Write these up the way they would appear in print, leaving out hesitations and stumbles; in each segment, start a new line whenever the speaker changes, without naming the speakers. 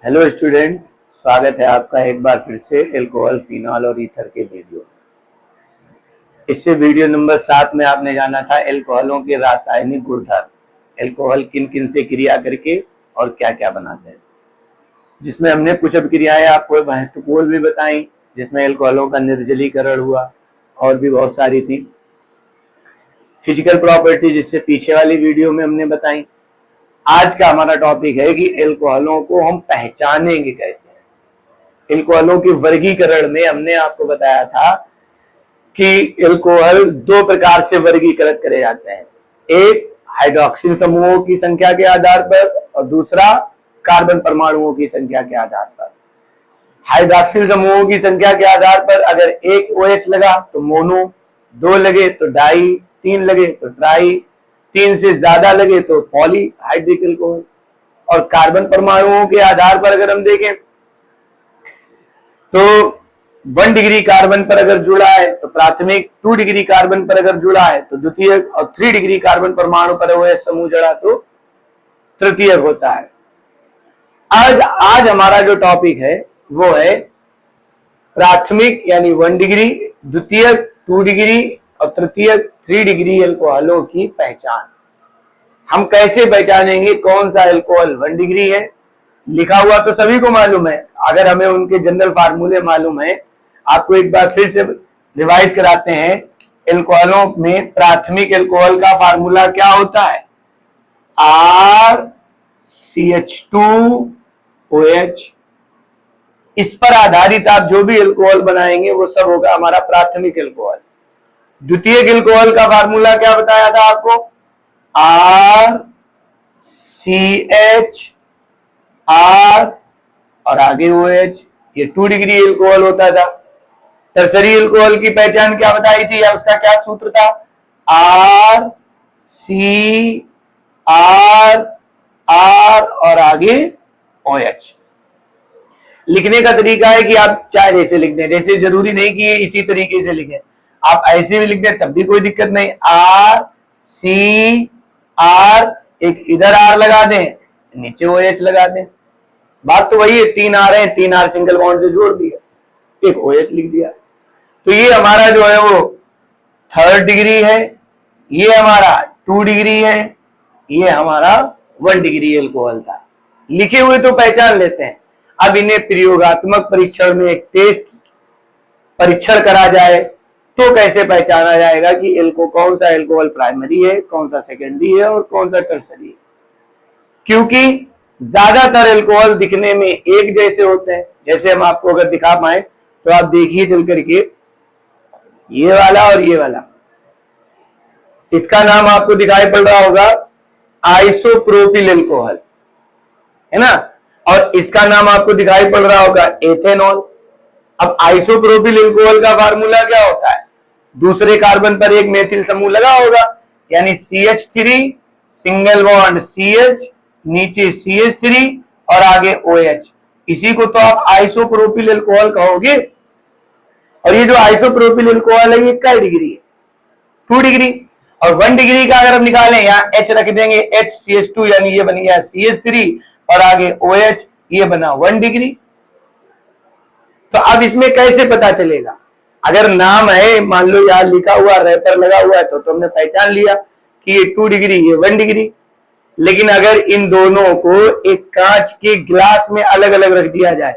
Hello students, स्वागत है आपका एक बार फिर से एल्कोहल, फिनॉल और ईथर के वीडियो। इससे वीडियो नंबर 7 में आपने जाना था एल्कोहलों के रासायनिक गुणधर्म, एल्कोहल किन किन से क्रिया करके और क्या क्या बनाते हैं, जिसमें हमने कुछ अभिक्रियाएं आपको महत्वपूर्ण भी बताई, जिसमें एल्कोहलों का निर्जलीकरण हुआ और भी बहुत सारी थी। फिजिकल प्रॉपर्टी जिससे पीछे वाली वीडियो में हमने बताई। आज का हमारा टॉपिक है कि एल्कोहलों को हम पहचानेंगे कैसे। एल्कोहलों के वर्गीकरण में हमने आपको बताया था कि एल्कोहल दो प्रकार से वर्गीकृत करे जाते हैं, एक हाइड्रोक्सिल समूहों की संख्या के आधार पर और दूसरा कार्बन परमाणुओं की संख्या के आधार पर। हाइड्रोक्सिल समूहों की संख्या के आधार पर अगर एक OH लगा तो मोनो, 2 लगे तो डाई, 3 लगे तो ट्राई, 3 से ज्यादा लगे तो पॉली हाइड्रिक एल्कोहल। और कार्बन परमाणुओं के आधार पर अगर हम देखें तो 1 डिग्री कार्बन पर अगर जुड़ा है तो प्राथमिक, 2 डिग्री कार्बन पर अगर जुड़ा है तो द्वितीयक, और 3 डिग्री कार्बन परमाणु पर OH समूह जड़ा तो तृतीयक होता है। आज हमारा जो टॉपिक है वो है प्राथमिक यानी 1 डिग्री, द्वितीयक 2 डिग्री और तृतीयक 3 डिग्री एल्कोहलों की पहचान। हम कैसे पहचानेंगे कौन सा एल्कोहल 1 डिग्री है? लिखा हुआ तो सभी को मालूम है, अगर हमें उनके जनरल फार्मूले मालूम है, आपको एक बार फिर से रिवाइज कराते हैं। एल्कोहलों में प्राथमिक एल्कोहल का फार्मूला क्या होता है? RCH2OH। इस पर आधारित आप जो भी एल्कोहल बनाएंगे वो सब होगा हमारा प्राथमिक एल्कोहल। द्वितीयक एल्कोहल का फार्मूला क्या बताया था आपको? RCHR और आगे OH, ये 2 डिग्री एल्कोहल होता था। टर्सरी एल्कोहल की पहचान क्या बताई थी या उसका क्या सूत्र था? RCR और आगे OH। लिखने का तरीका है कि आप चाहे जैसे लिख दें, जैसे जरूरी नहीं कि इसी तरीके से लिखें, आप ऐसे भी लिख दें तब भी कोई दिक्कत नहीं। RCR, एक इधर R लगा दें, नीचे OH लगा दें, बात तो वही है। 3 R है, 3 R सिंगल बॉन्ड से जोड़ दिया, एक OH लिख दिया। तो ये हमारा जो है वो 3rd डिग्री है, ये हमारा 2 डिग्री है, ये हमारा 1 डिग्री एल्कोहल था। लिखे हुए तो पहचान लेते हैं, अब इन्हें प्रयोगात्मक परीक्षण में एक टेस्ट परीक्षण करा जाए तो कैसे पहचाना जाएगा कि कौन सा एल्कोहल प्राइमरी है, कौन सा सेकेंडरी है और कौन सा टर्सरी है। क्योंकि ज्यादातर एल्कोहल दिखने में एक जैसे होते हैं। जैसे हम आपको अगर दिखा पाए तो आप देखिए चल करके, ये वाला और ये वाला, इसका नाम आपको दिखाई पड़ रहा होगा आइसोप्रोपिल एल्कोहल, है ना, और इसका नाम आपको दिखाई पड़ रहा होगा एथेनॉल। अब आइसोप्रोपिल एल्कोहल का फार्मूला क्या होता है? दूसरे कार्बन पर एक मेथिल समूह लगा होगा, यानी CH3 सिंगल बॉन्ड CH, नीचे CH3 और आगे OH, इसी को तो आप आइसोप्रोपिल एल्कोहल कहोगे। और ये जो आइसोप्रोपिल एल्कोहल है ये क्या डिग्री है? 2 डिग्री। और 1 डिग्री का अगर हम निकालें, यहाँ H रख देंगे, HCH2 यानी ये बन गया CH3 और आगे OH, ये बना 1 डिग्री। तो अब इसमें कैसे पता चलेगा? अगर नाम है, मान लो यार लिखा हुआ रेपर लगा हुआ है तो हमने पहचान लिया कि ये 2 डिग्री, ये 1 डिग्री। लेकिन अगर इन दोनों को एक कांच के गिलास में अलग अलग रख दिया जाए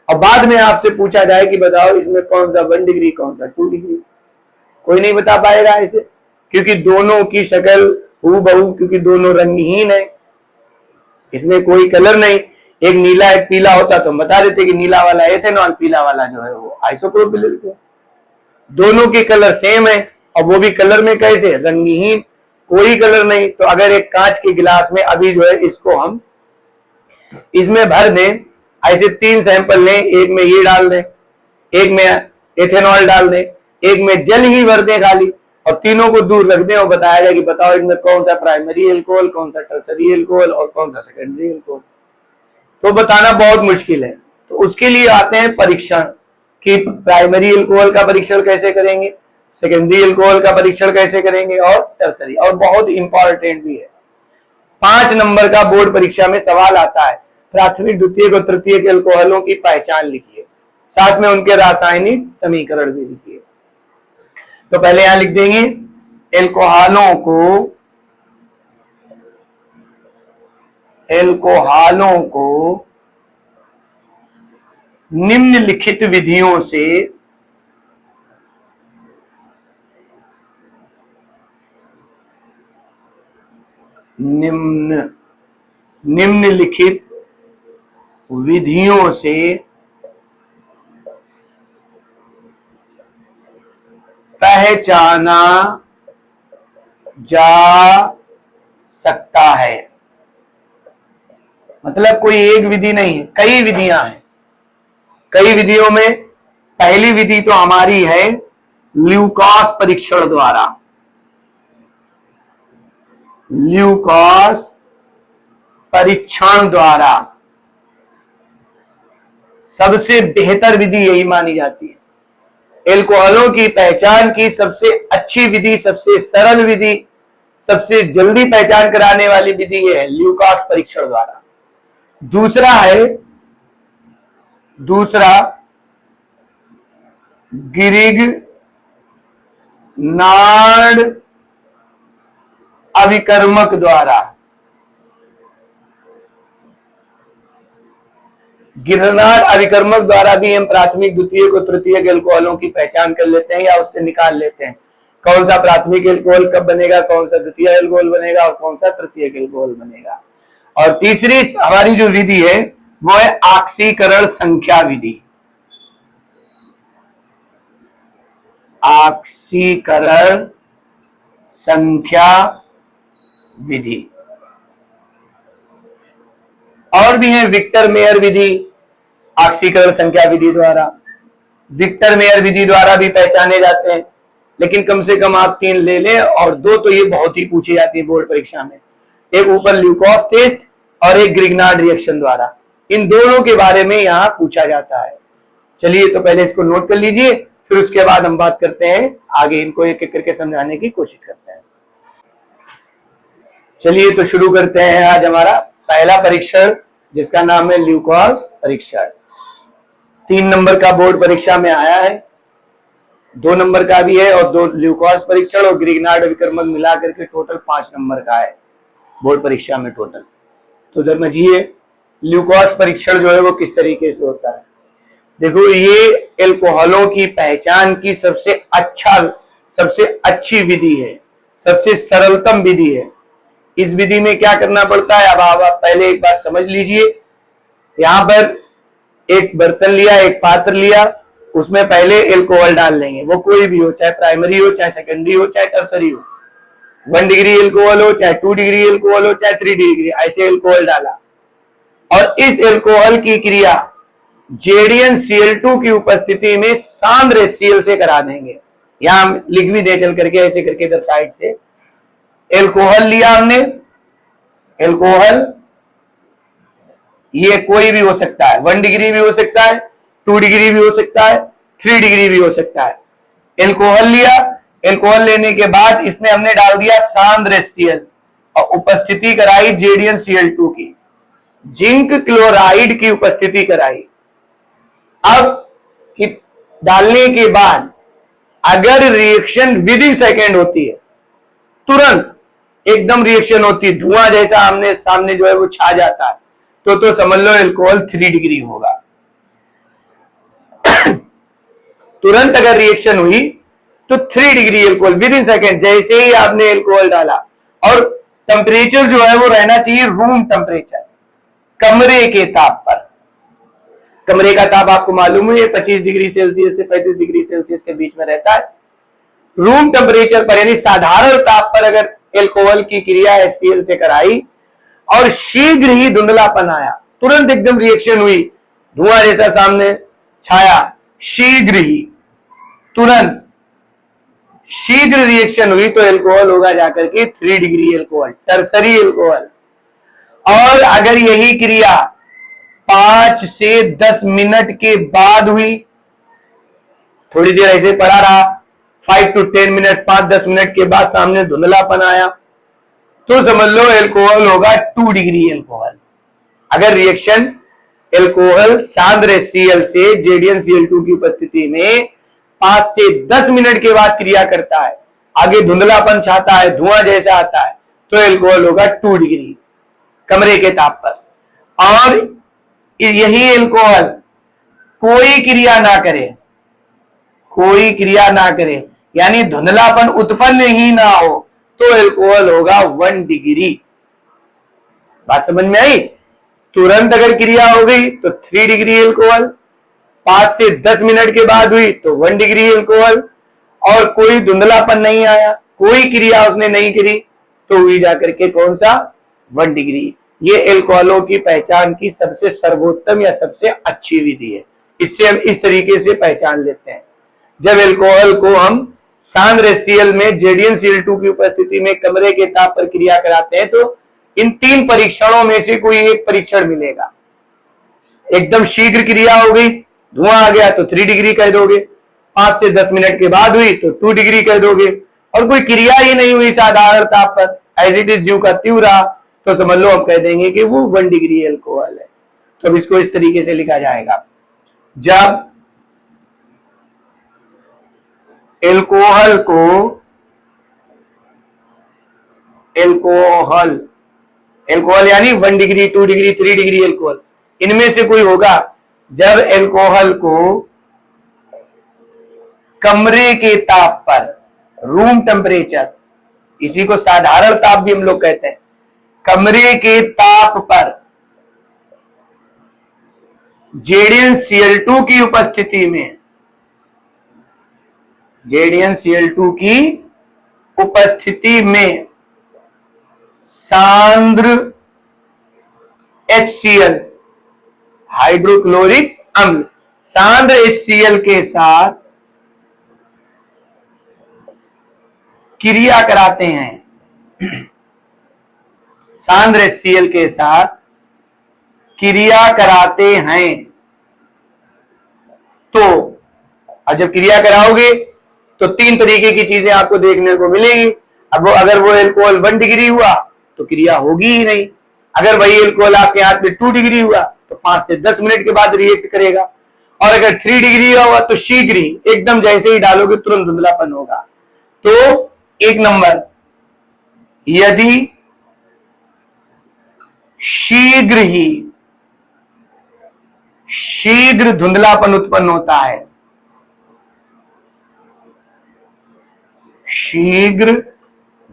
और बाद में आपसे पूछा जाए कि बताओ इसमें कौन सा 1 डिग्री कौन सा 2 डिग्री, कोई नहीं बता पाएगा ऐसे, क्योंकि दोनों की शक्ल हूबहू, क्योंकि दोनों रंगहीन है, इसमें कोई कलर नहीं। एक नीला एक पीला होता तो हम बता देते कि नीला वाला एथेनॉल, पीला वाला जो है वो आइसोप्रोपिल एल्कोहल। दोनों के कलर सेम है और वो भी कलर में कैसे? रंगहीन, कोई कलर नहीं। तो अगर एक कांच के गिलास में अभी जो है इसको हम इसमें भर दें, ऐसे 3 सैंपल लें, एक में ये डाल दें, एक में एथेनॉल डाल दें, एक में जल ही भर दें खाली, और तीनों को दूर रख दें और बताया जाए कि बताओ इनमें कौन सा प्राइमरी एल्कोहल, कौन सा टर्सरी एल्कोहल और कौन सा सेकेंडरी एल्कोहल, तो बताना बहुत मुश्किल है। तो उसके लिए आते हैं परीक्षण कि प्राइमरी एल्कोहल का परीक्षण कैसे करेंगे, सेकेंडरी एल्कोहल का परीक्षण कैसे करेंगे और टर्सरी। और बहुत इंपॉर्टेंट भी है, 5 नंबर का बोर्ड परीक्षा में सवाल आता है, प्राथमिक, द्वितीयक और तृतीयक एल्कोहलों की पहचान लिखिए, साथ में उनके रासायनिक समीकरण भी लिखिए। तो पहले यहां लिख देंगे एल्कोहलों को निम्नलिखित विधियों से निम्नलिखित विधियों से पहचाना जा सकता है। मतलब कोई एक विधि नहीं है, कई विधियां हैं। कई विधियों में पहली विधि तो हमारी है ल्यूकास परीक्षण द्वारा। ल्यूकास परीक्षण द्वारा सबसे बेहतर विधि यही मानी जाती है। एल्कोहलों की पहचान की सबसे अच्छी विधि, सबसे सरल विधि, सबसे जल्दी पहचान कराने वाली विधि यह है ल्यूकास परीक्षण द्वारा। दूसरा ग्रिग्नार्ड अभिकर्मक द्वारा। ग्रिग्नार्ड अभिकर्मक द्वारा भी हम प्राथमिक, द्वितीयक और तृतीयक एल्कोहलों की पहचान कर लेते हैं या उससे निकाल लेते हैं कौन सा प्राथमिक एल्कोहल कब बनेगा, कौन सा द्वितीय एल्कोहल बनेगा और कौन सा तृतीयक एल्कोहल बनेगा। और तीसरी हमारी जो विधि है वो है ऑक्सीकरण संख्या विधि। ऑक्सीकरण संख्या विधि। और भी है विक्टर मेयर विधि, ऑक्सीकरण संख्या विधि द्वारा। विक्टर मेयर विधि द्वारा भी पहचाने जाते हैं, लेकिन कम से कम आप 3 ले लें, और 2 तो ये बहुत ही पूछी जाती है बोर्ड परीक्षा में। एक ऊपर ल्यूकोस टेस्ट और एक ग्रिग्नार्ड रिएक्शन द्वारा। इन दोनों के बारे में यहां पूछा जाता है। चलिए तो पहले इसको नोट कर लीजिए, फिर उसके बाद हम बात करते हैं आगे, इनको एक एक करके समझाने की कोशिश करते हैं। चलिए तो शुरू करते हैं आज हमारा पहला परीक्षण, जिसका नाम है ल्यूकोस परीक्षण। 3 नंबर का बोर्ड परीक्षा में आया है, 2 नंबर का भी है, और 2 ल्यूकोस परीक्षण और ग्रिग्नार्ड अभिकर्मक मिला करके टोटल 5 नंबर का है बोर्ड परीक्षा में टोटल। तो समझिए ल्यूकोस परीक्षण जो है वो किस तरीके से होता है। देखो, ये एल्कोहलों की पहचान की सबसे अच्छी विधि है, सबसे सरलतम विधि है। इस विधि में क्या करना पड़ता है, अब आप पहले एक बात समझ लीजिए। यहां पर एक बर्तन लिया, एक पात्र लिया, उसमें पहले एल्कोहल डाल लेंगे, वो कोई भी हो, चाहे प्राइमरी हो, चाहे सेकेंडरी हो, चाहे टर्सरी हो। 1 डिग्री एल्कोहल हो, चाहे 2 डिग्री एल्कोहल हो, चाहे 3 डिग्री, ऐसे एल्कोहल डाला। और इस एल्कोहल की क्रिया JDnCl2 की उपस्थिति में सांद्र HCl से करा देंगे। यहां लिख भी दे चल करके, ऐसे करके इधर साइड से एल्कोहल लिया हमने। एल्कोहल ये कोई भी हो सकता है, 1 डिग्री भी हो सकता है, 2 डिग्री भी हो सकता है, 3 डिग्री भी हो सकता है। एल्कोहल लिया, एल्कोहल लेने के बाद इसमें हमने डाल दिया सांद्र HCl और उपस्थिति कराई JDnCl2 की, जिंक क्लोराइड की उपस्थिति कराई। अब डालने के बाद अगर रिएक्शन विद इन सेकेंड होती है, तुरंत एकदम रिएक्शन होती है, धुआं जैसा आमने सामने जो है वो छा जाता है, तो समझ लो एल्कोहल 3 डिग्री होगा। तुरंत अगर रिएक्शन हुई तो 3 degree alcohol with in second, जैसे ही आपने एल्कोहल डाला। और टेम्परेचर जो है वो रहना चाहिए रूम टेम्परेचर, कमरे के ताप पर। कमरे का ताप आपको मालूम है 25 डिग्री सेल्सियस से 35 डिग्री सेल्सियस के बीच में रहता है। रूम टेम्परेचर पर यानी साधारण ताप पर अगर एल्कोहल की क्रिया HCl से कराई और शीघ्र ही धुंधलापन आया, तुरंत एकदम रिएक्शन हुई, धुआं जैसा सामने छाया, शीघ्र ही तुरंत शीघ्र रिएक्शन हुई, तो एल्कोहल होगा जाकर के 3 डिग्री एल्कोहल, टर्सरी एल्कोहल। और अगर यही क्रिया 5 से 10 मिनट के बाद हुई, थोड़ी देर ऐसे पड़ा रहा, 5 to 10 मिनट, 5-10 मिनट के बाद सामने धुंधलापन आया, तो समझ लो एल्कोहल होगा 2 डिग्री एल्कोहल। अगर रिएक्शन एल्कोहल सांद्र HCl से JDNCl2 की उपस्थिति में 5 से 10 मिनट के बाद क्रिया करता है, आगे धुंधलापन छाता है, धुआं जैसा आता है, तो एल्कोहल होगा 2 डिग्री कमरे के ताप पर। और यही एल्कोहल कोई क्रिया ना करे, कोई क्रिया ना करे, यानी धुंधलापन उत्पन्न ही ना हो, तो एल्कोहल होगा 1 डिग्री। बात समझ में आई? तुरंत अगर क्रिया हो गई तो 3 डिग्री एल्कोहल, 5 से 10 मिनट के बाद हुई तो 1 डिग्री एल्कोहल, और कोई धुंधलापन नहीं आया, कोई क्रिया उसने नहीं करी, तो हुई जाकर के कौन सा? 1 डिग्री। ये एल्कोहलों की पहचान की सबसे सर्वोत्तम या सबसे अच्छी विधि है। इससे हम इस तरीके से पहचान लेते हैं, जब एल्कोहल को हम सांद्र HCl में JDNCl2 की उपस्थिति में कमरे के ताप पर क्रिया कराते हैं, तो इन 3 परीक्षणों में से कोई एक परीक्षण मिलेगा। एकदम शीघ्र क्रिया हो गई, धुआं आ गया तो 3 डिग्री कह दोगे, 5 से 10 मिनट के बाद हुई तो 2 डिग्री कह दोगे, और कोई क्रिया ही नहीं हुई साधारण ताप पर, एज इट इज ज्यों का त्यों रहा, तो समझ लो हम कह देंगे कि वो 1 डिग्री एल्कोहल है। तो अब इसको इस तरीके से लिखा जाएगा, जब एल्कोहल को एल्कोहल यानी 1 डिग्री, 2 डिग्री, 3 डिग्री एल्कोहल, इनमें से कोई होगा, जब एल्कोहल को कमरे के ताप पर, रूम टेम्परेचर, इसी को साधारण ताप भी हम लोग कहते हैं, कमरे के ताप पर JDNCl2 की उपस्थिति में, JDNCl2 की उपस्थिति में सांद्र HCl, हाइड्रोक्लोरिक अम्ल, सांद्र HCl के साथ क्रिया कराते हैं, सांद्र HCl के साथ क्रिया कराते हैं, तो जब क्रिया कराओगे तो 3 तरीके की चीजें आपको देखने को मिलेगी। अब अगर वो एल्कोहल 1 डिग्री हुआ तो क्रिया होगी ही नहीं, अगर वही एल्कोहल आपके हाथ में 2 डिग्री हुआ तो 5 से 10 मिनट के बाद रिएक्ट करेगा, और अगर 3 डिग्री हुआ तो शीघ्र ही, एकदम जैसे ही डालोगे तुरंत धुंधलापन होगा। तो 1 नंबर, यदि शीघ्र धुंधलापन उत्पन्न होता है, शीघ्र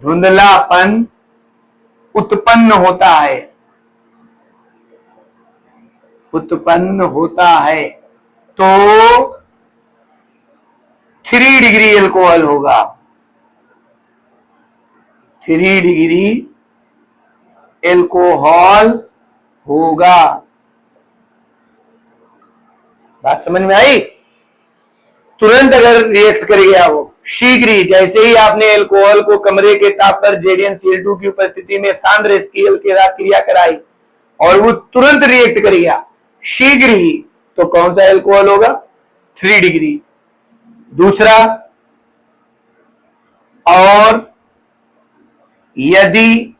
धुंधलापन उत्पन्न होता है, तो 3 डिग्री एल्कोहल होगा, 3 डिग्री एल्कोहल होगा। बात समझ में आई? तुरंत अगर रिएक्ट कर गया वो, शीघ्र ही, जैसे ही आपने एल्कोहल को कमरे के ताप पर JDNCl2 की उपस्थिति में सांद्र HCl के साथ क्रिया कराई और वो तुरंत रिएक्ट कर गया शीघ्र ही, तो कौन सा एल्कोहल होगा? 3 डिग्री। दूसरा, और यदि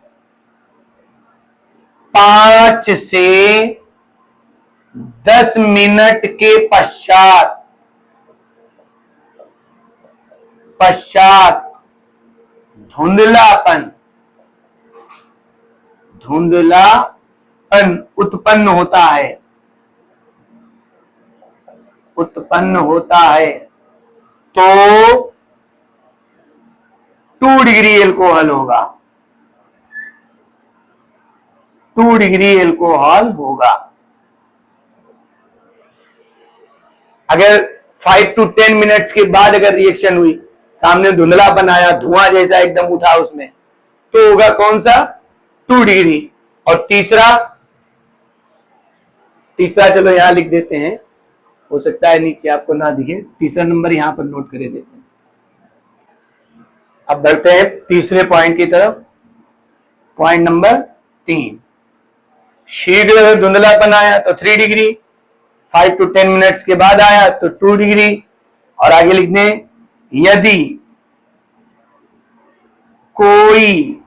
5 से 10 मिनट के पश्चात धुंधलापन उत्पन्न होता है, तो 2 डिग्री एल्कोहल होगा, 2 डिग्री एल्कोहल होगा। अगर 5 to 10 मिनट्स के बाद अगर रिएक्शन हुई, सामने धुंधलापन आया, धुआं जैसा एकदम उठा उसमें, तो होगा कौन सा? 2 डिग्री। और तीसरा चलो यहां लिख देते हैं, हो सकता है नीचे आपको ना दिखे, तीसरा नंबर यहां पर नोट करे देते हैं। अब बढ़ते हैं तीसरे पॉइंट की तरफ। पॉइंट नंबर 3, शीघ्र अगर धुंधलापन आया तो 3 डिग्री, 5 to 10 मिनट्स के बाद आया तो 2 डिग्री, और आगे लिखने, यदि कोई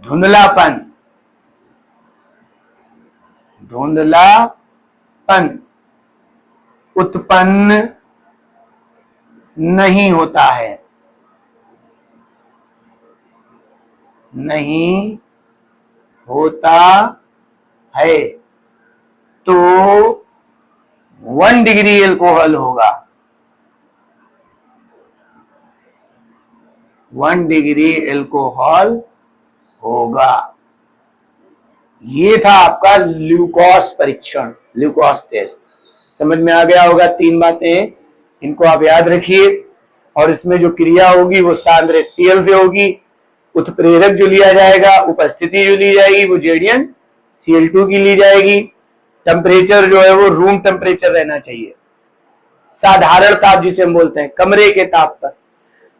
धुंधलापन धुंधलापन उत्पन्न नहीं होता है, नहीं होता है, तो 1 डिग्री एल्कोहल होगा। 1 डिग्री एल्कोहल होगा। ये था आपका ल्यूकोस परीक्षण, ल्यूकोस टेस्ट। समझ में आ गया होगा 3 बातें, इनको आप याद रखिए। और इसमें जो क्रिया होगी वो सांद्र Cl से होगी। उत्प्रेरक जो लिया जाएगा, उपस्थिति जो ली जाएगी वो जेडियन Cl2 की ली जाएगी। टेम्परेचर जो है वो रूम टेम्परेचर रहना चाहिए, साधारण ताप जिसे हम बोलते हैं, कमरे के ताप पर।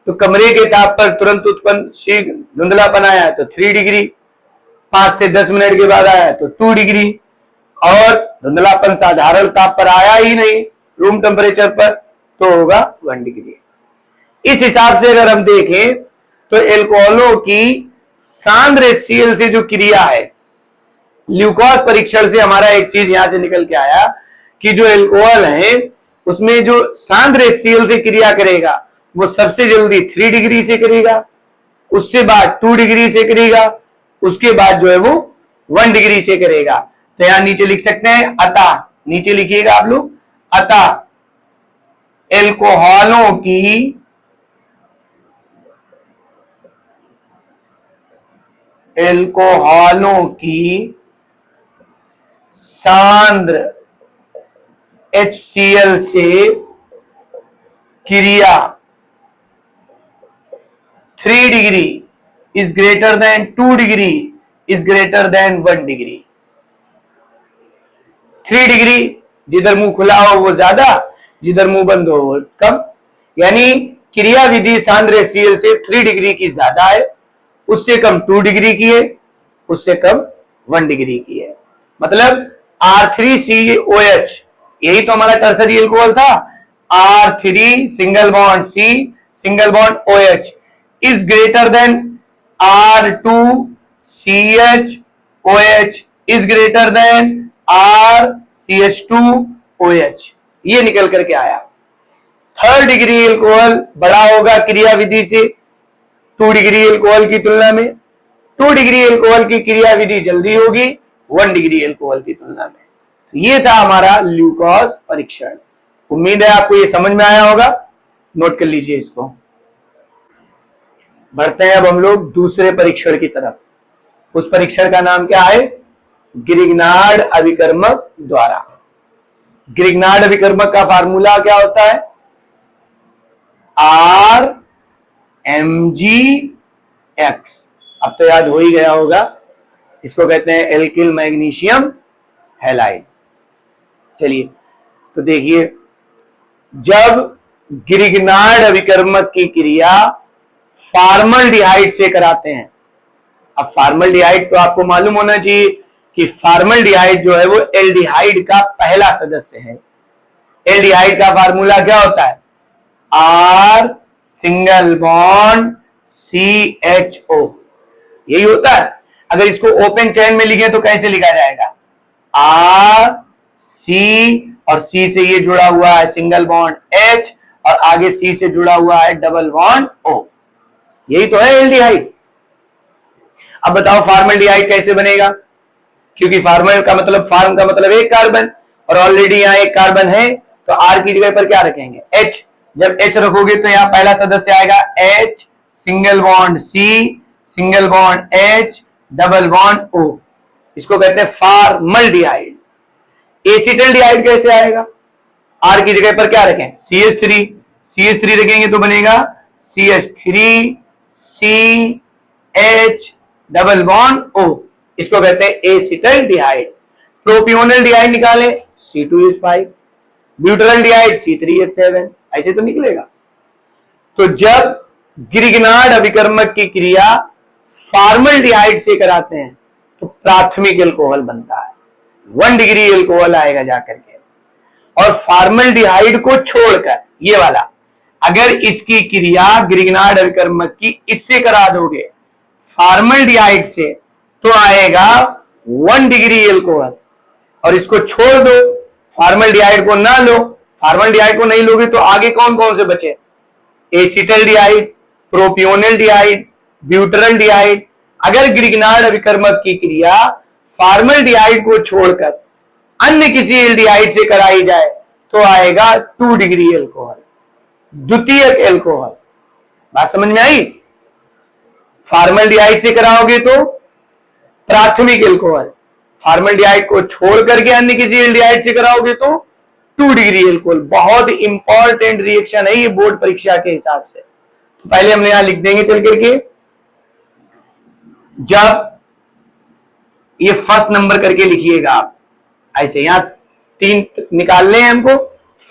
तो कमरे के ताप पर तुरंत उत्पन्न धुंधलापन आया तो 3 डिग्री, 5 से 10 मिनट के बाद आया तो 2 डिग्री, और धुंधलापन साधारण ताप पर आया ही नहीं, रूम टेम्परेचर पर, तो होगा 1 डिग्री। इस हिसाब से अगर हम देखें तो एल्कोहलों की सांद्र Cl से जो क्रिया है, ल्यूकोस परीक्षण से हमारा एक चीज यहां से निकल के आया कि जो एल्कोहल है उसमें जो सांद्र Cl से क्रिया करेगा वो सबसे जल्दी 3 डिग्री से करेगा, उससे बाद 2 डिग्री से करेगा, उसके बाद जो है वो 1 डिग्री से करेगा। तो यहां नीचे लिख सकते हैं अतः, नीचे लिखिएगा आप लोग, अतः एल्कोहलों की सांद्र HCl से क्रिया 3 degree is greater than 2 degree is greater than 1 degree. 3 degree, जिधर मुंह खुला हो वो ज्यादा, जिधर मुंह बंद हो वो कम। यानी क्रिया विधि सांद्र Cl से 3 डिग्री की ज्यादा है, उससे कम 2 डिग्री की है, उससे कम 1 डिग्री की है। मतलब R3COH, यही तो हमारा टर्सरी एल्कोहल था। R3 single bond C single bond OH is greater than R2CHOH is greater than RCH2OH, ये निकल करके आया। 3rd डिग्री एल्कोहल बड़ा होगा क्रिया विधि से 2 डिग्री एल्कोहल की तुलना में। 2 डिग्री एल्कोहल की क्रिया विधि जल्दी होगी 1 डिग्री एल्कोहल की तुलना में। तो ये था हमारा ल्यूकोस परीक्षण। उम्मीद है आपको ये समझ में आया होगा, नोट कर लीजिए इसको। बढ़ते हैं अब हम लोग दूसरे परीक्षण की तरफ। उस परीक्षण का नाम क्या है? ग्रिग्नार्ड अभिकर्मक द्वारा। ग्रिग्नार्ड अभिकर्मक का फार्मूला क्या होता है? RMgX। अब तो याद हो ही गया होगा, इसको कहते हैं एल्किल मैग्नीशियम हैलाइड। चलिए तो देखिए, जब ग्रिग्नार्ड अभिकर्मक की क्रिया फॉर्मल्डिहाइड से कराते हैं। अब फॉर्मल्डिहाइड तो आपको मालूम होना चाहिए कि फॉर्मल्डिहाइड जो है वो एल्डिहाइड का पहला सदस्य है। एल्डिहाइड का फार्मूला क्या होता है? R सिंगल बॉन्ड CHO, यही होता है। अगर इसको ओपन चेन में लिखे तो कैसे लिखा जाएगा? R C, और C से ये जुड़ा हुआ है सिंगल बॉन्ड H, और आगे C से जुड़ा हुआ है डबल बॉन्ड O, यही तो है एल्डिहाइड। अब बताओ फॉर्मल्डिहाइड कैसे बनेगा? क्योंकि फार्मल का मतलब, फार्म का मतलब एक कार्बन, और ऑलरेडी यहाँ एक कार्बन है, तो R की जगह पर क्या रखेंगे? H। जब H रखोगे तो यहाँ पहला सदस्य आएगा H single bond C single bond H double bond O, इसको कहते हैं फॉर्मल्डिहाइड। एसिटल्डिहाइड कैसे आएगा? R की जगह पर क्या रखें? CH3। CH3 रखेंगे तो बनेगा CH3 CH double bond O, इसको कहते हैं एसिटल्डिहाइड। प्रोपियोनल्डिहाइड निकालें, C2H5, ब्यूटाइल्डिहाइड C3H7, ऐसे तो निकलेगा। तो जब ग्रिग्नार्ड अभिकर्मक की क्रिया फॉर्मल्डिहाइड से कराते हैं तो प्राथमिक एल्कोहल बनता है, 1 डिग्री एल्कोहल आएगा जाकर के। और फॉर्मल्डिहाइड को छोड़कर ये वाला, अगर इसकी क्रिया ग्रिग्नार्ड अभिकर्मक की इससे करा दोगे फॉर्मल्डिहाइड से, तो आएगा 1 डिग्री एल्कोहल। और इसको छोड़ दो, फॉर्मल्डिहाइड को ना लो। फॉर्मल्डिहाइड को नहीं लोगे तो आगे कौन कौन से बचे? एसिटल्डिहाइड, प्रोपियोनल्डिहाइड, ब्यूटरल्डिहाइड। अगर ग्रिग्नार्ड अभिकर्मक की क्रिया फॉर्मल्डिहाइड को छोड़कर अन्य किसी एल्डिहाइड से कराई जाए तो आएगा 2 डिग्री एल्कोहल, द्वितीयक एल्कोहल। बात समझ में आई? फॉर्मल्डिहाइड से कराओगे तो प्राथमिक एल्कोहल, फॉर्मल्डिहाइड को छोड़ करके अन्य किसी एल्डिहाइड से कराओगे तो 2 डिग्री एल्कोहल। बहुत इंपॉर्टेंट रिएक्शन है ये बोर्ड परीक्षा के हिसाब से। तो पहले हम यहां लिख देंगे चल करके, जब ये फर्स्ट नंबर करके लिखिएगा आप, ऐसे यहां 3 निकालने हैं हमको।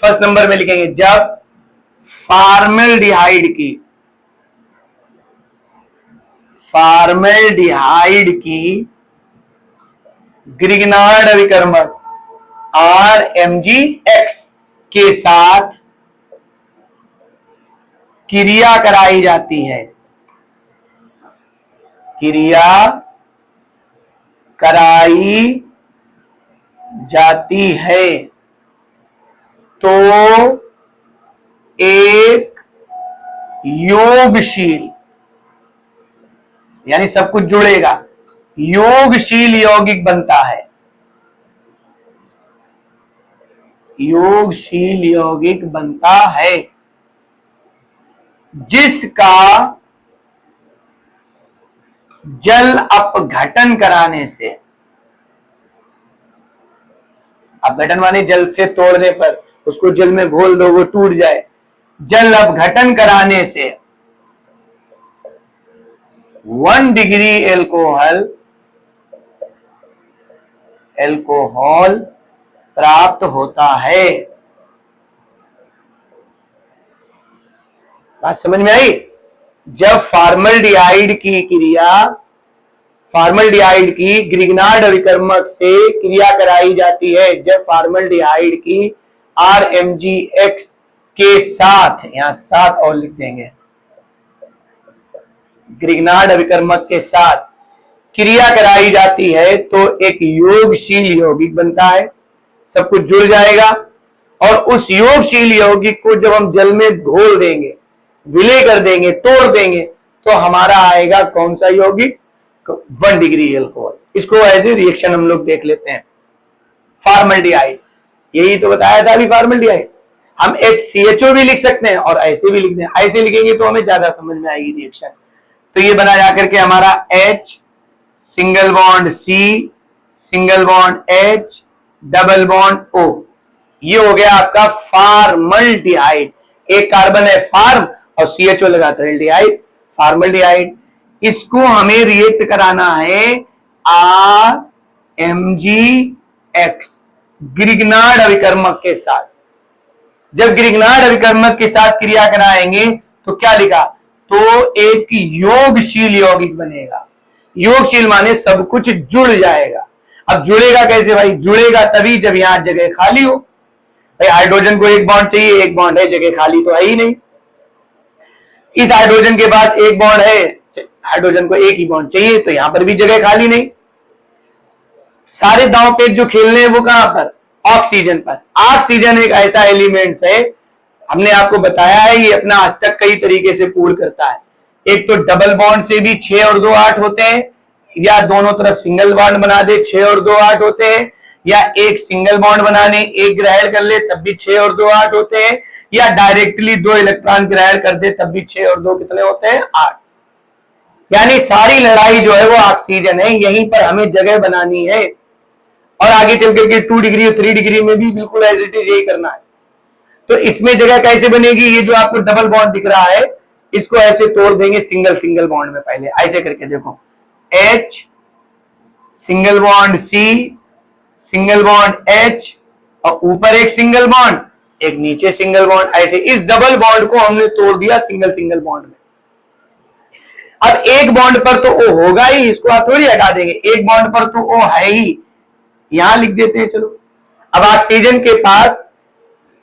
फर्स्ट नंबर में लिखेंगे जब फॉर्मल्डिहाइड की ग्रिग्नार्ड अभिकर्मक RMgX के साथ क्रिया कराई जाती है, क्रिया कराई जाती है तो एक योगशील, यानी सब कुछ जुड़ेगा, योगशील यौगिक बनता है, योगशील यौगिक बनता है जिसका जल अपघटन कराने से, अपघटन माने जल से तोड़ने पर, उसको जल में घोल दो वो टूट जाए, जल अपघटन कराने से 1 डिग्री एल्कोहल प्राप्त होता है। बात समझ में आई? जब फॉर्मल्डिहाइड की क्रिया, फॉर्मल्डिहाइड की ग्रिग्नार्ड अभिकर्मक से क्रिया कराई जाती है, जब फॉर्मल्डिहाइड की RMgX के साथ, यहां साथ और लिख देंगे, ग्रिग्नार्ड अभिकर्मक के साथ क्रिया कराई जाती है तो एक योगशील यौगिक बनता है, सब कुछ जुड़ जाएगा। और उस योगशील यौगिक को जब हम जल में घोल देंगे, विलय कर देंगे, तोड़ देंगे, तो हमारा आएगा कौन सा यौगिक? 1 डिग्री एल्कोहल। इसको ऐसे रिएक्शन हम लोग देख लेते हैं। फॉर्मल्डिहाइड, यही तो बताया था अभी फॉर्मल्डिहाइड। हम HCHO भी लिख सकते हैं और ऐसे भी लिखते हैं, ऐसे लिखेंगे तो हमें ज्यादा समझ में आएगी रिएक्शन। तो ये बना जाकर के हमारा H single bond C single bond H double bond O, ये हो गया आपका फॉर्मल्डिहाइड। एक कार्बन है फार्म और CHO लगाता है एल्डिहाइड, फॉर्मल्डिहाइड। इसको हमें रिएक्ट कराना है RMgX ग्रिग्नार्ड अभिकर्मक के साथ। जब ग्रिग्नार्ड अभिकर्मक के साथ क्रिया कराएंगे तो क्या लिखा? तो एक योगशील यौगिक बनेगा। योगशील माने सब कुछ जुड़ जाएगा। अब जुड़ेगा कैसे भाई? जुड़ेगा तभी जब यहां जगह खाली हो। भाई हाइड्रोजन को एक बॉन्ड चाहिए, एक बॉन्ड है, जगह खाली तो है ही नहीं। इस हाइड्रोजन के पास एक बॉन्ड है, हाइड्रोजन को एक ही बॉन्ड चाहिए, तो यहां पर भी जगह खाली नहीं। सारे दांव पेच जो खेलने हैं वो कहां पर? ऑक्सीजन पर। ऑक्सीजन एक ऐसा एलिमेंट है, हमने आपको बताया है, ये अपना अष्टक कई तरीके से पूर्ण करता है। एक तो डबल बॉन्ड से भी 6 और 2 8 होते हैं, या दोनों तरफ सिंगल बॉन्ड बना दे 6 और 2 8 होते हैं, या एक सिंगल बॉन्ड बनाने एक ग्रहण कर ले तब भी 6 और 2 8 होते हैं, या डायरेक्टली 2 इलेक्ट्रॉन ग्रहण कर दे तब भी 6 और 2 कितने होते हैं? 8। यानी सारी लड़ाई जो है वो ऑक्सीजन है, यहीं पर हमें जगह बनानी है। और आगे चल करके 2 डिग्री और 3 डिग्री में भी बिल्कुल एज इट इज यही करना है। तो इसमें जगह कैसे बनेगी? ये जो आपको डबल बॉन्ड दिख रहा है इसको ऐसे तोड़ देंगे सिंगल सिंगल बॉन्ड में। पहले ऐसे करके देखो, H single bond C single bond H और ऊपर एक सिंगल बॉन्ड, एक नीचे सिंगल बॉन्ड। ऐसे इस डबल बॉन्ड को हमने तोड़ दिया सिंगल सिंगल बॉन्ड में। अब एक बॉन्ड पर तो O होगा ही, इसको आप थोड़ी हटा देंगे, एक बॉन्ड पर तो O है ही, यहां लिख देते हैं। चलो, अब ऑक्सीजन के पास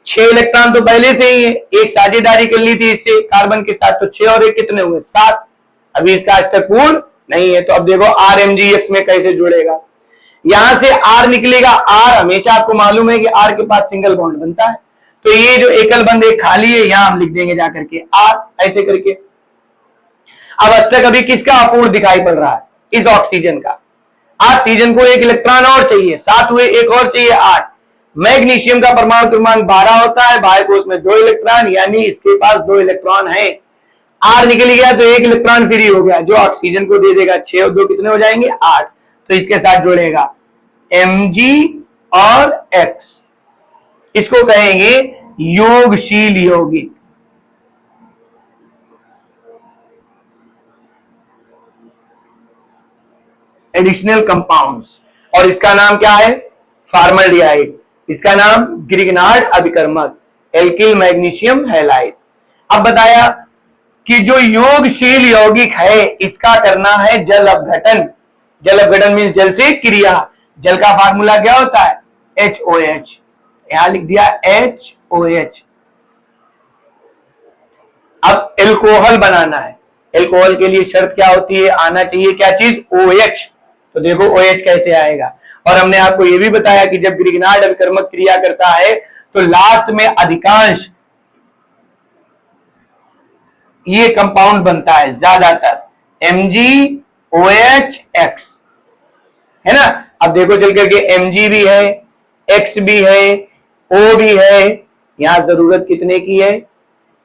6 इलेक्ट्रॉन तो पहले से ही है, एक साझेदारी कर ली थी इससे कार्बन के साथ, तो 6 और 1 कितने हुए? 7। अभी इसका अष्टक पूर्ण नहीं है, तो अब देखो RMgX में कैसे जुड़ेगा। यहां से R निकलेगा, R हमेशा आपको मालूम है कि R के पास सिंगल बॉन्ड बनता है, तो ये जो एकल बंद एक खाली है, यहां हम लिख देंगे जाकर के R, ऐसे करके। अब अस्तक अभी किसका अपूर्ण दिखाई पड़ रहा है? इस ऑक्सीजन का। ऑक्सीजन को एक इलेक्ट्रॉन और चाहिए, 7 हुए, एक और चाहिए 8। मैग्नीशियम का परमाणु क्रमांक 12 होता है, बाह्य कोश में 2 इलेक्ट्रॉन, यानी इसके पास 2 इलेक्ट्रॉन है। R निकल गया तो एक इलेक्ट्रॉन फ्री हो गया, जो ऑक्सीजन को दे देगा 6 और 2 कितने हो जाएंगे? 8। तो इसके साथ जुड़ेगा Mg और X, इसको कहेंगे योगशील यौगिक। एडिशनल कंपाउंड्स, और इसका नाम क्या है? फॉर्मल्डिहाइड। इसका नाम ग्रिग्नार्ड अभिकर्मक, एल्किल मैग्नीशियम हैलाइड। अब बताया कि जो योगशील यौगिक है इसका करना है जल अपघटन। जल अपघटन मीन्स जल से क्रिया। जल का फार्मूला क्या होता है? HOH, यहां लिख दिया HOH। अब एल्कोहल बनाना है, एल्कोहल के लिए शर्त क्या होती है? आना चाहिए क्या चीज? OH। तो देखो OH कैसे आएगा। और हमने आपको यह भी बताया कि जब ग्रिग्नार्ड अभिकर्मक क्रिया करता है तो लास्ट में अधिकांश ये कंपाउंड बनता है, ज्यादातर MgOH-X, है ना। अब देखो चल करके Mg भी है, X भी है, O भी है, यहां जरूरत कितने की है?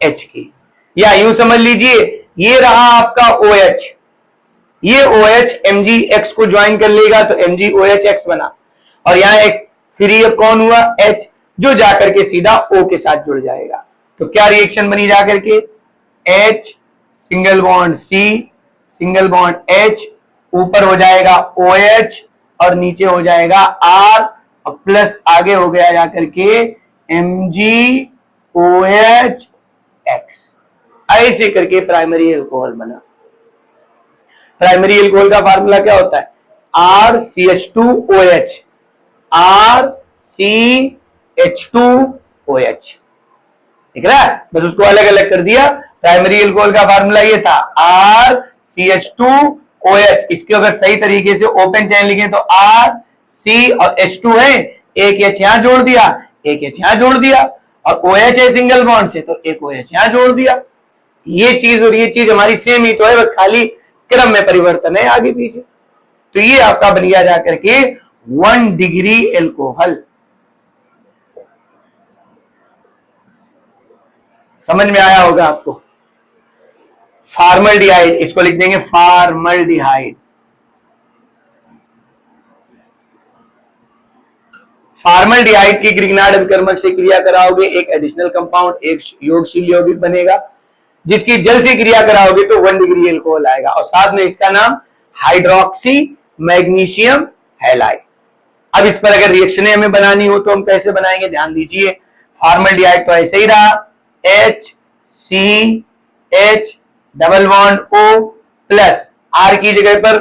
H की। या यूं समझ लीजिए ये रहा आपका OH, ये OH MgX को ज्वाइन कर लेगा तो MgOH-X बना, और यहां एक फ्री अब कौन हुआ? H, जो जाकर के सीधा O के साथ जुड़ जाएगा। तो क्या रिएक्शन बनी जाकर के? H single bond C single bond H, ऊपर हो जाएगा OH और नीचे हो जाएगा R, और प्लस आगे हो गया जाकर के MgOH-X। ऐसे करके प्राइमरी एल्कोहल बना। प्राइमरी एल्कोहल का फार्मूला क्या होता है? RCH2OH, RCH2OH, ठीक है। बस उसको अलग अलग कर दिया। प्राइमरी एल्कोहल का फार्मूला ये था RCH2OH। इसके अगर सही तरीके से ओपन चैन लिखे तो RC और H2 है, एक H यहां जोड़ दिया, एक H यहां जोड़ दिया, और OH है सिंगल बॉन्ड से तो एक OH यहां जोड़ दिया। ये चीज और ये चीज हमारी सेम ही तो है, बस खाली क्रम में परिवर्तन है आगे पीछे। तो ये आपका बन गया जाकर के 1 डिग्री एल्कोहल। समझ में आया होगा आपको। फॉर्मल्डिहाइड, इसको लिख देंगे फॉर्मल्डिहाइड। फॉर्मल्डिहाइड की ग्रिग्नार्ड अभिकर्मक से क्रिया कराओगे, एक एडिशनल कंपाउंड, एक योगशील यौगिक बनेगा, जिसकी जल से क्रिया कराओगे तो 1 डिग्री एल्कोहल आएगा, और साथ में इसका नाम हाइड्रोक्सी मैग्नीशियम हैलाइड। अब इस पर अगर रिएक्शनें हमें बनानी हो तो हम कैसे बनाएंगे? ध्यान दीजिए। फॉर्मल्डिहाइड तो ऐसे ही रहा, HCH double bond O plus R की जगह पर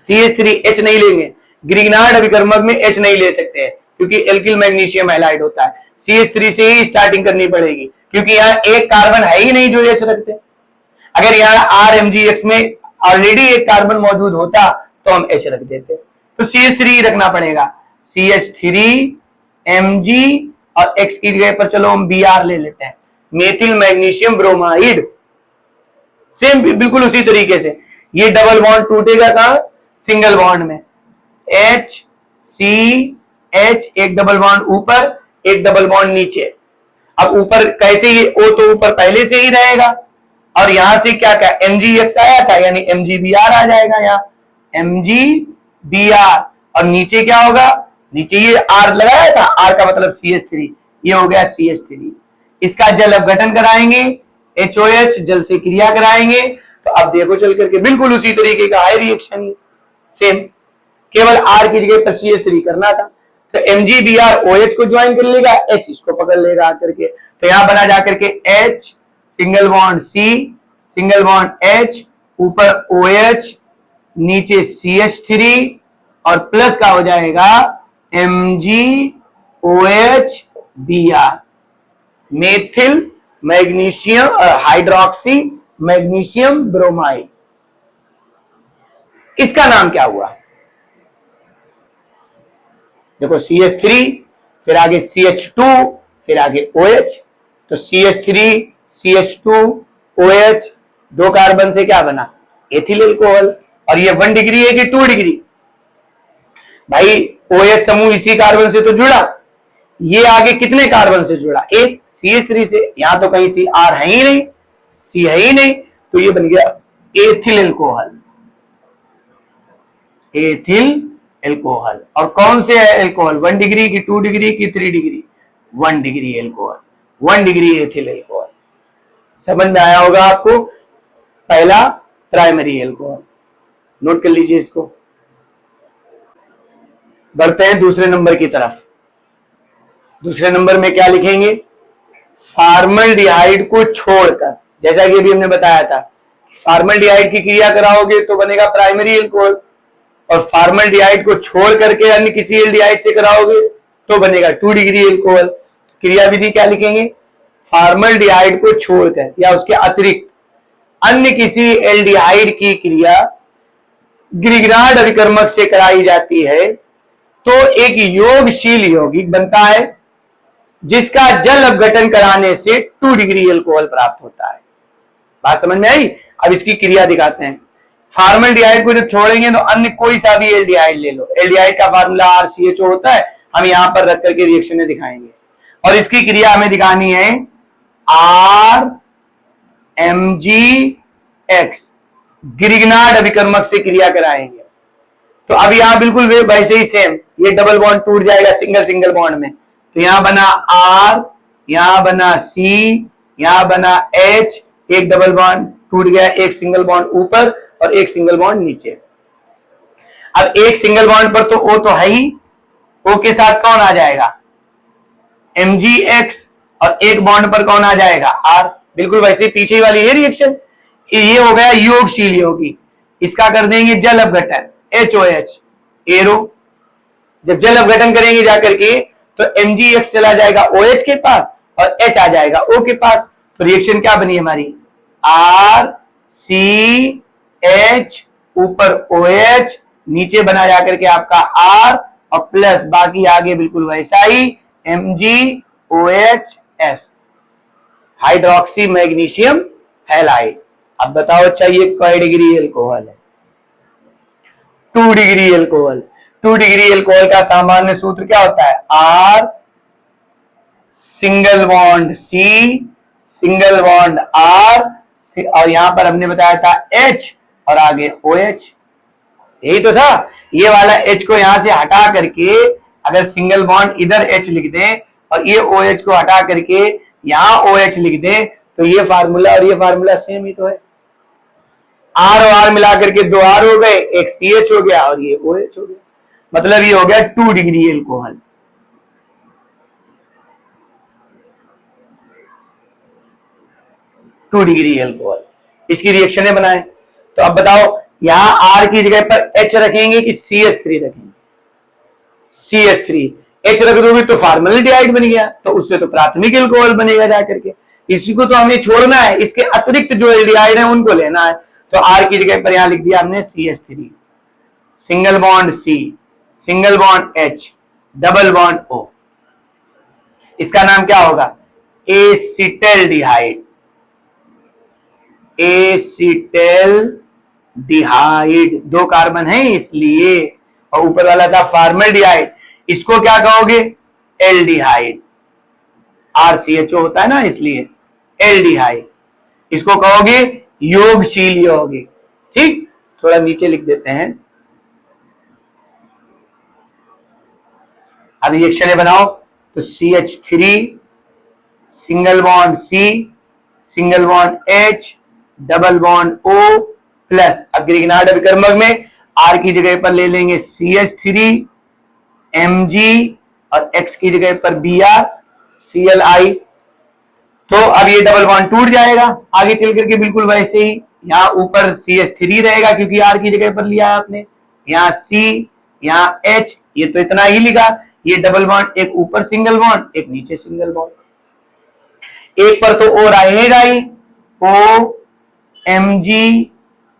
CH3H नहीं लेंगे। ग्रिग्नार्ड अभिकर्मक में H नहीं ले सकते हैं क्योंकि एल्किल मैग्नीशियम हैलाइड होता है। CH3 से ही स्टार्टिंग करनी पड़ेगी क्योंकि यहाँ एक कार्बन है ही नहीं जो H रखते। अगर यहाँ RMgX में ऑलरेडी एक कार्बन मौजूद होता तो हम H रख देते, तो CH3 रखना पड़ेगा। CH3 Mg और X की जगह पर चलो हम Br ले लेते हैं, मेथिल मैग्नीशियम ब्रोमाइड। सेम बिल्कुल उसी तरीके से ये डबल बॉन्ड टूटेगा कहां? सिंगल बॉन्ड में। HCH, एक डबल बॉन्ड ऊपर, एक डबल बॉन्ड नीचे। अब ऊपर कैसे? ये O तो ऊपर पहले से ही रहेगा, और यहां से क्या क्या MgX आया था यानी MgBr आ जाएगा यहाँ, MgBr, और नीचे क्या होगा? नीचे ये R लगाया था, R का मतलब CH3, ये हो गया CH3। इसका जल अपघटन कराएंगे, HOH जल से क्रिया कराएंगे, तो अब देखो चल करके बिल्कुल उसी तरीके का है रिएक्शन, सेम, केवल R की जगह पर CH3 करना था। तो MgBr OH को ज्वाइन कर लेगा, H इसको पकड़ लेगा आकर के, तो यहां बना जाकर के H single bond C single bond H, ऊपर OH नीचे CH3, और प्लस का हो जाएगा MgOH-Br, methyl magnesium hydroxy magnesium bromide. इसका नाम क्या हुआ? देखो CH3, फिर आगे CH2, फिर आगे OH। तो CH3 CH2 OH, 2 कार्बन से क्या बना, एथिल एल्कोहल। और ये 1 डिग्री है कि 2 डिग्री, भाई OH समूह इसी कार्बन से तो जुड़ा, ये आगे कितने कार्बन से जुड़ा, एक CH3 से। यहां तो कहीं CR है ही नहीं, C है ही नहीं, तो ये बन गया एथिल एल्कोहल, एथिल एल्कोहल। और कौन से है एल्कोहल, 1 डिग्री की 2 डिग्री की 3 degree, 1 degree alcohol, 1 degree ethyl alcohol. समझ में आया होगा आपको, पहला प्राइमरी एल्कोहल, नोट कर लीजिए इसको। बढ़ते हैं दूसरे नंबर की तरफ। दूसरे नंबर में क्या लिखेंगे, फार्मल्डिहाइड को छोड़कर, जैसा कि अभी हमने बताया था, फार्मल्डिहाइड की क्रिया कराओगे तो बनेगा प्राइमरी एल्कोहल, और फार्मल्डिहाइड को छोड़ करके अन्य किसी एल्डिहाइड से कराओगे तो बनेगा 2 डिग्री एल्कोहल। क्रिया विधि क्या लिखेंगे, फार्मल्डिहाइड को छोड़कर या उसके अतिरिक्त अन्य किसी एल्डिहाइड की क्रिया ग्रिग्नार्ड अभिकर्मक से कराई जाती है तो एक योगशील यौगिक बनता है जिसका जल अपघटन कराने से 2 डिग्री एल्कोहल प्राप्त होता है। बात समझ में आई। अब इसकी क्रिया दिखाते हैं। फार्मल्डिहाइड को जब छोड़ेंगे तो अन्य कोई सा भी एल्डिहाइड ले लो, एल्डिहाइड का फार्मूला RCHO होता है, हम यहां पर रख करके रिएक्शन में दिखाएंगे। और इसकी क्रिया हमें दिखानी है RMgX, ग्रिग्नार्ड अभिकर्मक से क्रिया कराएंगे। तो अब यहां बिल्कुल वैसे ही सेम, ये डबल बॉन्ड टूट जाएगा सिंगल सिंगल बॉन्ड में, तो यहां बना R, यहां बना C, यहां बना H, एक डबल बॉन्ड टूट गया, एक सिंगल बॉन्ड ऊपर और एक सिंगल बॉन्ड नीचे। अब एक सिंगल बॉन्ड पर तो O तो है ही, O के साथ कौन आ जाएगा, Mgx, और एक बॉन्ड पर कौन आ जाएगा, R। बिल्कुल वैसे पीछे वाली है रिएक्शन। ये हो गया योगशील यौगिक, इसका कर देंगे जल अपघटन, HOH, एरो। जब जल अपघटन करेंगे जाकर के तो Mgx चला जाएगा OH के पास और H आ जाएगा O के पास। तो रिएक्शन क्या बनी हमारी, RCH, ऊपर OH, नीचे बना जाकर के आपका R, और प्लस बाकी आगे बिल्कुल वैसा ही MgOHS, हाइड्रोक्सी मैग्नीशियम हैलाइड। अब बताओ अच्छा ये कै डिग्री एल्कोहल है, 2 डिग्री एल्कोहल। 2 डिग्री एल्कोहल का सामान्य सूत्र क्या होता है, R single bond C, single bond R, और यहां पर हमने बताया था H और आगे OH। यही तो था। ये वाला H को यहां से हटा करके अगर सिंगल बॉन्ड इधर H लिख दें और ये OH को हटा करके यहां OH लिख दें तो ये फार्मूला और ये फार्मूला सेम ही तो है। R और R मिला करके 2 R हो गए, एक CH हो गया और ये OH हो गया, मतलब ये हो गया 2 degree alcohol. Two degree alcohol, इसकी रिएक्शनें बनाए। तो अब बताओ यहां R की जगह पर H रखेंगे कि CH3 रखेंगे, CH3। H रख दोगे तो फार्मल्डिहाइड बन गया, तो उससे तो प्राथमिक एल्कोहल बनेगा जाकर के। इसी को तो हमें छोड़ना है, इसके अतिरिक्त जो एल्डिहाइड है उनको लेना है। तो R की जगह पर यहां लिख दिया हमने CH3, single bond C, single bond H, double bond O। इसका नाम क्या होगा, एसिटल्डिहाइड, एसिटल्डिहाइड। 2 कार्बन है इसलिए, और ऊपर वाला था फार्मल्डिहाइड, इसको क्या कहोगे, एल्डिहाइड। RCHO होता है ना इसलिए एल्डिहाइड, इसको कहोगे योगशील यौगिक। ठीक, थोड़ा नीचे लिख देते हैं। अब रिएक्शन बनाओ तो CH3 single bond C, single bond H, double bond O plus, अब ग्रिग्नार्ड अभिकर्मक में R की जगह पर ले लेंगे CH3, Mg, और X की जगह पर Br, Cli। तो अब ये डबल बॉन्ड टूट जाएगा आगे चल करके, बिल्कुल वैसे ही यहाँ ऊपर CH3 रहेगा क्योंकि R की जगह पर लिया है आपने, यहाँ C, यहाँ H, ये तो इतना ही लिखा। ये डबल बॉन्ड, एक ऊपर सिंगल बॉन्ड, एक नीचे सिंगल बॉन्ड, एक पर तो O रहेगा ही, O Mg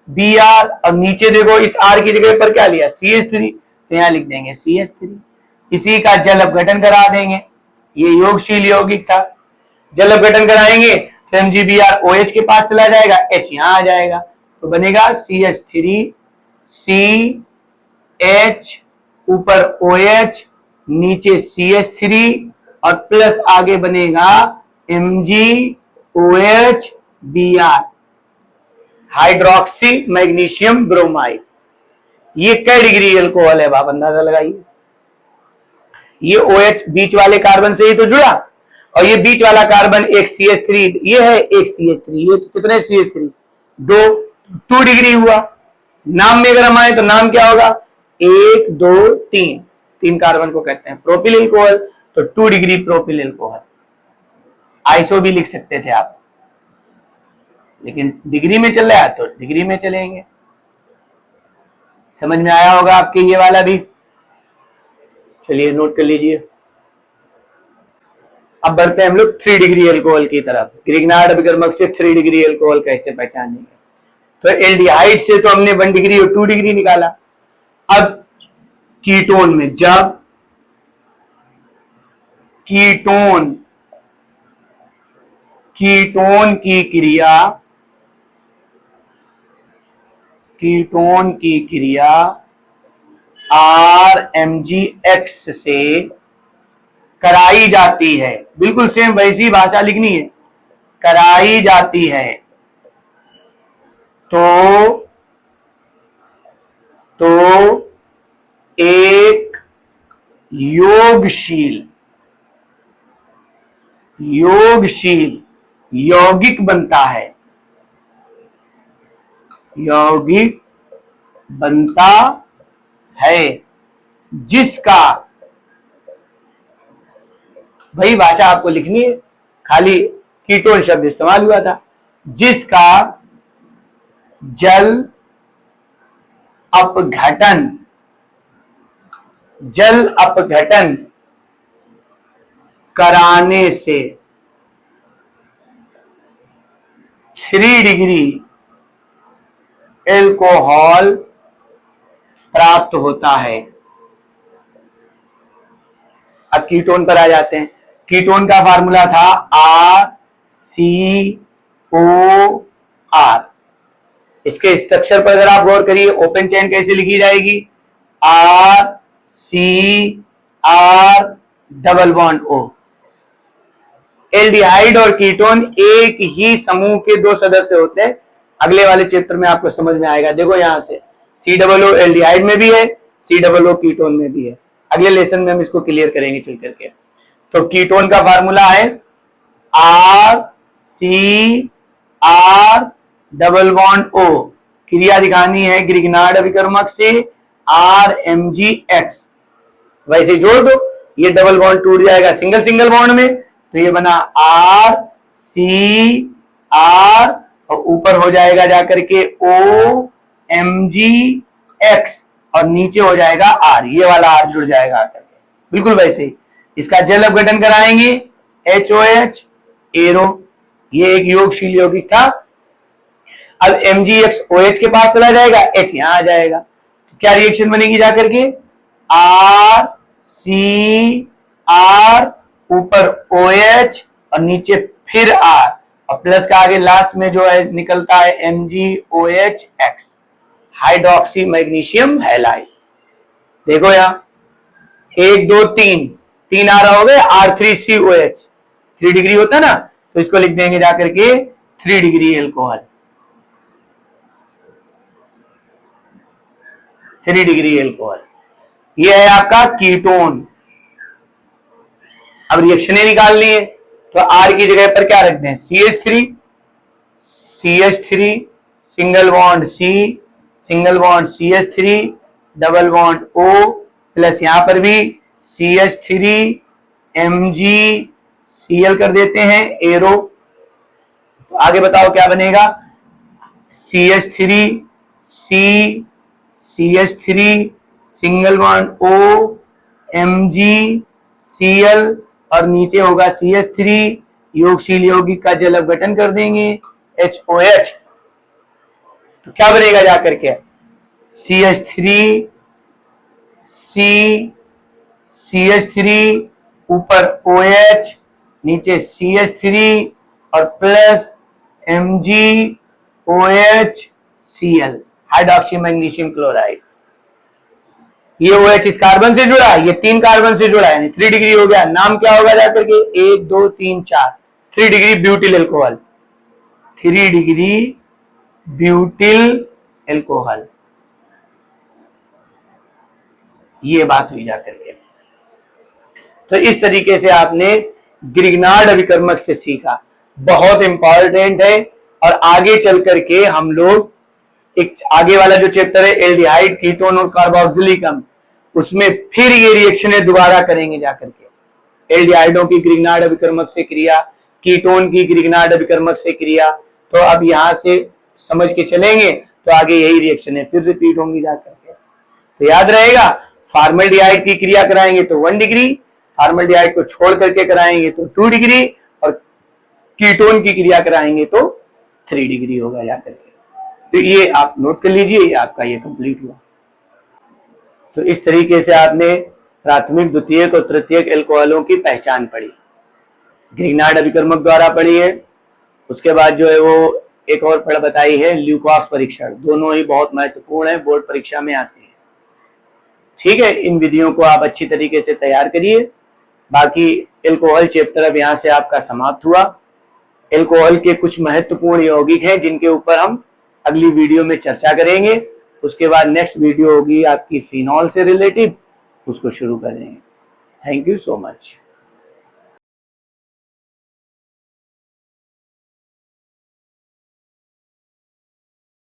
Br, और नीचे देखो इस R की जगह पर क्या लिया, CH3, तो यहां लिख देंगे CH3। इसी का जल अपघटन करा देंगे, ये योगशील यौगिक था। जल अपघटन कराएंगे तो MgBr OH के पास चला जाएगा, H यहां आ जाएगा, तो बनेगा CH3 CH ऊपर OH नीचे CH3 और प्लस आगे बनेगा MgOH हाइड्रोक्सी मैग्नीशियम ब्रोमाइड। ये कै डिग्री एल्कोहल है आप अंदाजा लगाइए। ये OH बीच वाले कार्बन से ही तो जुड़ा, और ये बीच वाला कार्बन एक CH3, ये है एक CH3, ये तो कितने CH3 दो, 2 डिग्री हुआ। नाम में अगर हम आए तो नाम क्या होगा, 1 2 3, 3 कार्बन को कहते हैं प्रोपिल एल्कोहल, तो 2 डिग्री प्रोपिल एल्कोहल। आइसो भी लिख सकते थे आप, लेकिन डिग्री में चल रहा है तो डिग्री में चलेंगे। समझ में आया होगा आपके ये वाला भी, चलिए नोट कर लीजिए। अब बढ़ते हैं हम लोग 3 डिग्री एल्कोहल की तरफ। ग्रिग्नार्ड अभिकर्मक से 3 डिग्री एल्कोहल कैसे पहचानेंगे, तो एल्डिहाइड से तो हमने 1 डिग्री और 2 डिग्री निकाला। अब कीटोन में, जब कीटोन की क्रिया RMgX से कराई जाती है, बिल्कुल सेम वैसी भाषा लिखनी है, कराई जाती है, तो एक योगशील यौगिक बनता है, यौगिक बनता है जिसका, वही भाषा आपको लिखनी है, खाली कीटोन शब्द इस्तेमाल हुआ था, जिसका जल अपघटन कराने से 3 डिग्री एल्कोहल प्राप्त होता है। अब कीटोन पर आ जाते हैं। कीटोन का फार्मूला था RCOR। इसके स्ट्रक्चर पर अगर आप गौर करिए, ओपन चेन कैसे लिखी जाएगी, RCR double bond O। Aldehyde और कीटोन एक ही समूह के 2 सदस्य होते हैं। अगले वाले चैप्टर में आपको समझ में आएगा। देखो यहां से COO एल्डिहाइड में भी है, COO कीटोन में भी है। अगले लेसन में हम इसको क्लियर करेंगे चल करके। तो कीटोन का फार्मूला है RCR डबल बॉन्ड O। क्रिया दिखानी है ग्रिग्नार्ड अभिकर्मक से RMgX, वैसे जोड़ दो, ये डबल बॉन्ड टूट जाएगा सिंगल बॉन्ड में, तो ये बना RCR और ऊपर हो जाएगा जाकर के OMgX और नीचे हो जाएगा R, ये वाला R जुड़ जाएगा आकर के, बिल्कुल वैसे ही। इसका जल अपघटन कराएंगे HOH एरो, ये एक योगशील यौगिक था। अब MgX OH के पास चला जाएगा, H यहां आ जाएगा, तो क्या रिएक्शन बनेगी जाकर के, RCR ऊपर OH और नीचे फिर R और प्लस का आगे लास्ट में जो है निकलता है MgOHX हाइड्रोक्सी मैग्नीशियम हैलाइड। देखो यहां 1 2 3 आ रहा हो गए R3COH, 3 डिग्री होता ना, तो इसको लिख देंगे जाकर के 3 डिग्री एल्कोहल, 3 डिग्री एल्कोहल। ये है आपका कीटोन। अब रिएक्शनें निकालनी है, तो R की जगह पर क्या रखते हैं, CH3 single bond C single bond CH3 double bond O plus यहां पर भी CH3 MgCl कर देते हैं एरो। तो आगे बताओ क्या बनेगा, CH3 single bond O MgCl और नीचे होगा CH3, योगशील यौगिक का जल अपघटन कर देंगे HOH, तो क्या बनेगा जाकर के, CH3 CH3, ऊपर OH, नीचे CH3 और plus MgOHCl, hydroxy magnesium chloride. ये OH इस कार्बन से जुड़ा है, ये 3 कार्बन से जुड़ा है, यानी 3 डिग्री हो गया। नाम क्या होगा जाकर के? 1 2 3 4, 3 degree butyl alcohol, 3 degree butyl alcohol. ये बात हुई जाकर के। तो इस तरीके से आपने ग्रिग्नार्ड अभिकर्मक से सीखा, बहुत इंपॉर्टेंट है। और आगे चल करके हम लोग एक आगे वाला जो चैप्टर है एल्डिहाइड, कीटोन और कार्बोक्सिलिक अम्ल, उसमें फिर ये रिएक्शनें दोबारा करेंगे जाकर के। एल्डिहाइडों की ग्रिग्नार्ड अभिकर्मक से क्रिया, कीटोन की ग्रिग्नार्ड अभिकर्मक से क्रिया। तो अब यहां से समझ के चलेंगे तो आगे यही रिएक्शनें फिर रिपीट होंगी जाकर के। तो याद रहेगा, फॉर्मल्डिहाइड की क्रिया कराएंगे तो 1 डिग्री, फॉर्मल्डिहाइड को छोड़ करके कराएंगे तो 2 डिग्री, और कीटोन की क्रिया कराएंगे तो 3 डिग्री होगा जाकर के। तो ये आप नोट कर लीजिए, ये आपका ये कंप्लीट हुआ। तो इस तरीके से आपने प्राथमिक, द्वितीयक और तृतीयक एल्कोहलों की पहचान पढ़ी, ग्रिग्नार्ड अभिकर्मक द्वारा पढ़ी है। उसके बाद जो है वो एक और पढ़ बताई है ल्यूकास परीक्षण, दोनों ही बहुत महत्वपूर्ण है, बोर्ड परीक्षा में आती है। ठीक है, इन विधियों को आप अच्छी तरीके से तैयार करिए। बाकी एल्कोहल चैप्टर अब यहाँ से आपका समाप्त हुआ। एल्कोहल के कुछ महत्वपूर्ण यौगिक हैं जिनके ऊपर हम अगली वीडियो में चर्चा करेंगे। उसके बाद नेक्स्ट वीडियो होगी आपकी फिनॉल से रिलेटेड, उसको शुरू करेंगे। Thank you so much.